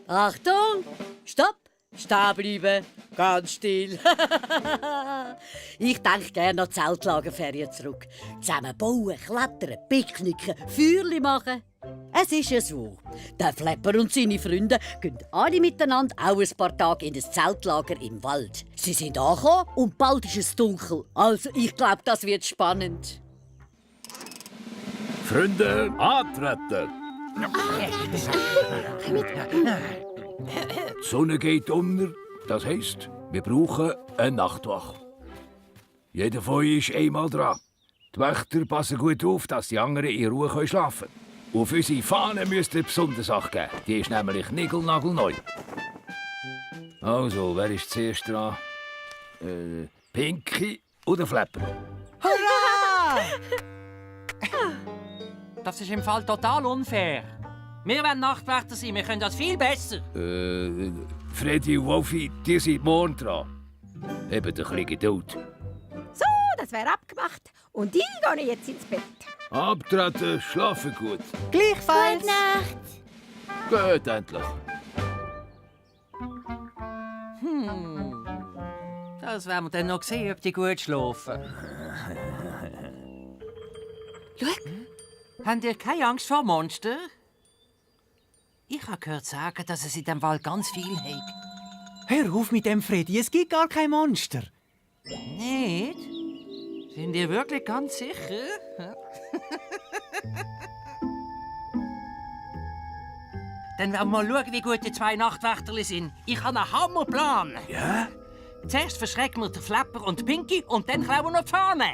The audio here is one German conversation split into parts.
Achtung! Stopp! Stehen bleiben! Ganz still! Ich denke gerne an die Zeltlagerferien zurück. Zusammen bauen, klettern, picknicken, Feuerli machen. Es ist ja so. Der Flepper und seine Freunde gehen alle miteinander auch ein paar Tage in das Zeltlager im Wald. Sie sind angekommen und bald ist es dunkel. Also ich glaube, das wird spannend. Freunde, antreten! Die Sonne geht unter, das heisst, wir brauchen eine Nachtwache. Jeder von euch ist einmal dran. Die Wächter passen gut auf, dass die anderen in Ruhe schlafen können. Auf unsere Fahne müsst ihr besonders Acht geben. Die ist nämlich nigelnagelneu. Also, wer ist zuerst dran? Pinky oder Flepper? Hurra! Das ist im Fall total unfair. Wir wollen Nachtwächter sein, wir können das viel besser. Freddy und Wolfi, die sind morgen dran. Habt ein bisschen Geduld. So, das wäre abgemacht. Und ich gehe jetzt ins Bett. Abtreten, schlafen gut. Gleichfalls. Gute Nacht. Geht endlich. Das werden wir dann noch sehen, ob die gut schlafen. Schau. Habt ihr keine Angst vor Monstern? Ich habe gehört sagen, dass es in dem Wald ganz viel hat. Hör auf mit dem, Freddy, es gibt gar kein Monster. Nicht? Sind ihr wirklich ganz sicher? Dann werden wir mal schauen, wie gut die zwei Nachtwächter sind. Ich habe einen Hammerplan. Ja? Zuerst verschrecken wir den Flepper und Pinky und dann klauen wir noch die Fahne.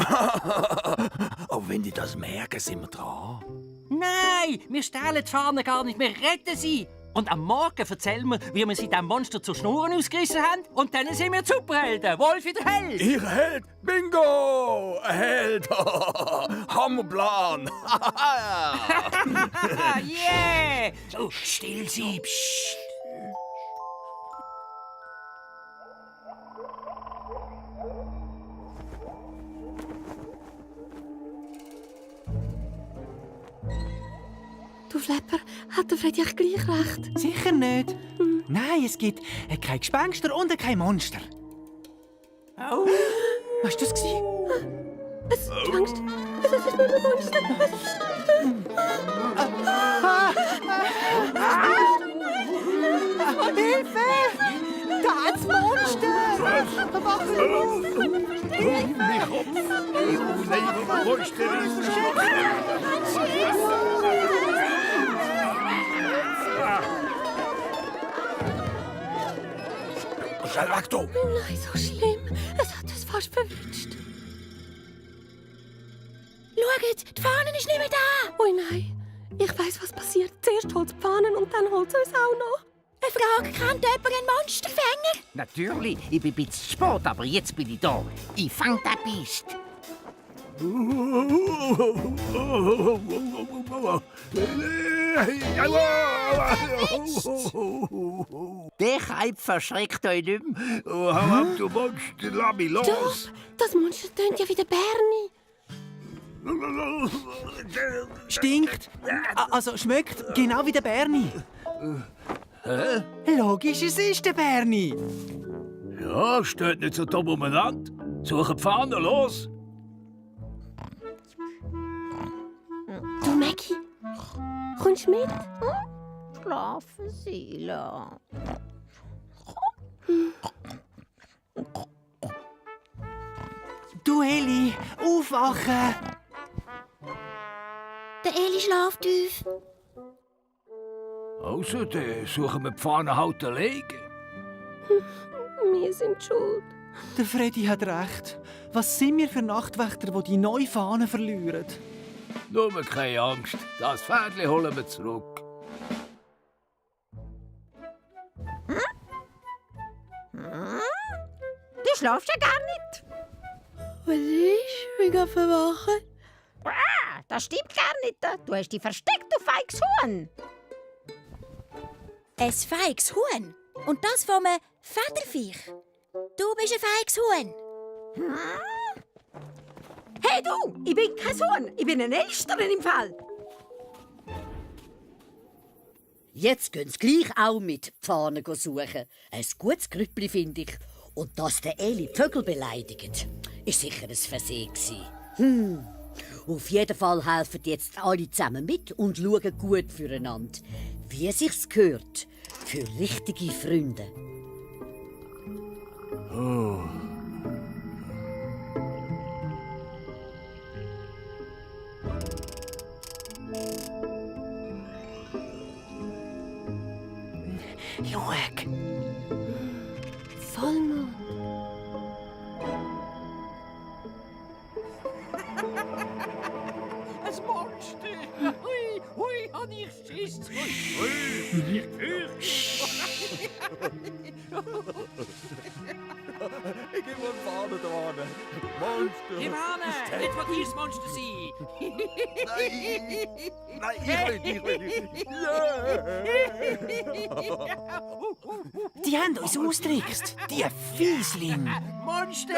Aber wenn die das merken, sind wir dran. Nein, wir stehlen die Fahne gar nicht, wir retten sie. Und am Morgen erzählen wir, wie wir sie dem Monster zur Schnur ausgerissen haben. Und dann sind wir die Superhelden. Wolfi der Held. Ihr Held! Bingo! Ein Held! Hammerplan! Yeah! So, still sie. Psst. Du Flepper, hat der Freddy echt gleich recht? Sicher nicht. Nein, es gibt kein Gespenster und kein Monster. Oh. Was war das? Es ist Angst. Es ist nur ein Monster. Hilfe! Da hat's Monster! Schnell weg, du! Nein, so schlimm. Es hat uns fast verwünscht. Schaut, die Fahne ist nicht mehr da. Oh nein, ich weiss, was passiert. Zuerst holt die Fahnen und dann holt sie uns auch noch. Eine Frage, kennt jemand einen Monsterfänger? Natürlich, ich bin ein bisschen spät, aber jetzt bin ich da. Ich fang den Biest. Der Kaib verschreckt euch nicht mehr. Hau ab, du Monster, lass mich los! Doch, das Monster tönt ja wie der Bernie. Stinkt. Also schmeckt genau wie der Bernie. Logisch, es ist der Bernie. Ja, steht nicht so dumm umeinander. Suche die Fahne, los! Du, Maggie, kommst du mit? Schlafen, Sila. Du Eli, aufwachen! Der Eli schläft tief. Also, dann suchen wir die Fahne halt alleine. Wir sind schuld. Der Freddy hat recht. Was sind wir für Nachtwächter, die neue Fahne verlieren? Nur keine Angst, das Pferdchen holen wir zurück. Du schlafst ja gar nicht. Was ist? Ich gehe verwachen. Das stimmt gar nicht. Du hast dich versteckt, du feiges Huhn. Ein feiges Huhn? Und das von einem Federviech? Du bist ein feiges Huhn. Hey du, ich bin kein Huhn. Ich bin ein Elstern im Fall. Jetzt gehen sie gleich auch mit Pfannen suchen. Ein gutes Grüppli, finde ich. Und dass der Eli die Vögel beleidigt, ist sicher ein Versehen gewesen. Auf jeden Fall helfen jetzt alle zusammen mit und schauen gut füreinander. Wie sich's gehört. Für richtige Freunde. Schau. Vollmond. Ein Monster! Hui, hui, hab ich Schiss! Hui, ich fürchte! Ich gebe mir Fahne dran. Monster. Ivane, nicht von dir das Monster sein! Nein, ich will nicht. Die haben uns austrickst, die Fiesling. Monster!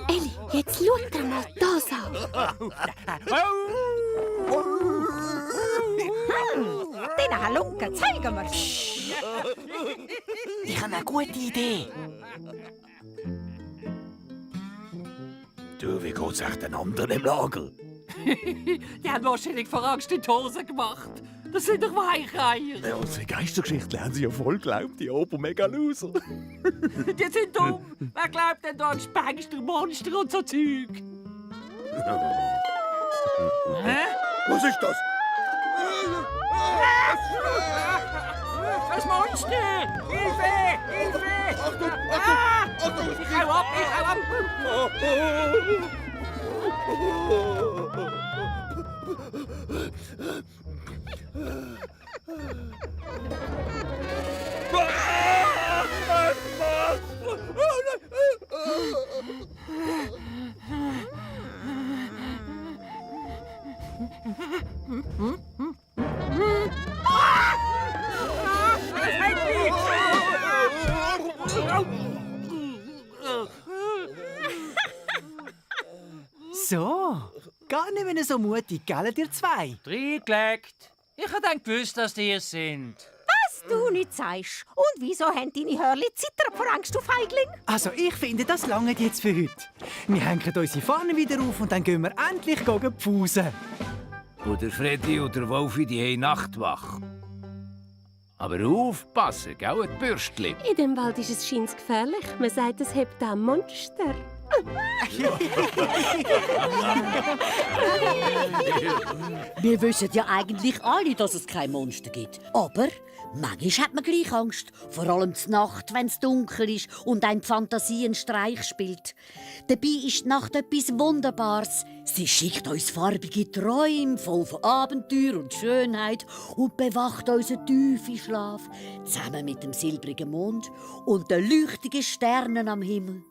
Eli, jetzt schau dir mal das an. Den Halunken zeigen wir. Ich habe eine gute Idee. Du, wie geht's echt den anderen im Lager? Die haben wahrscheinlich vor Angst in die Hose gemacht. Das sind doch Weicheier. Ja, unsere Geistergeschichte haben sie ja voll geglaubt, die Ober-Mega-Loser. Die sind dumm. Wer glaubt denn da an Gespenster, Monster und so Zeug? Hä? Was ist das? Das Monster! Hilfe! Hilfe! Achtung, Ah! Achtung! Ich hau ab! Ich hau ab! So, gar nicht mehr so mutig, gell, ihr zwei? Reingelegt. Ich hab dann gewusst, dass die es sind. Was du nicht sagst. Und wieso haben deine Hörli zittern vor Angst, du Feigling? Also, ich finde, das langt jetzt für heute. Wir hängen unsere Fahnen wieder auf und dann gehen wir endlich pfusen. Und der Freddy und der Wolfi, die haben Nachtwach. Aber aufpassen, gell, die Bürstchen. In dem Wald ist es scheint gefährlich. Man sagt, es hebt ein Monster. Wir wissen ja eigentlich alle, dass es kein Monster gibt. Aber manchmal hat man gleich Angst. Vor allem zur Nacht, wenn es dunkel ist und ein die Fantasie einen Streich spielt. Dabei ist die Nacht etwas Wunderbares. Sie schickt uns farbige Träume voll von Abenteuer und Schönheit und bewacht unseren tiefen Schlaf zusammen mit dem silbrigen Mond und den leuchtigen Sternen am Himmel.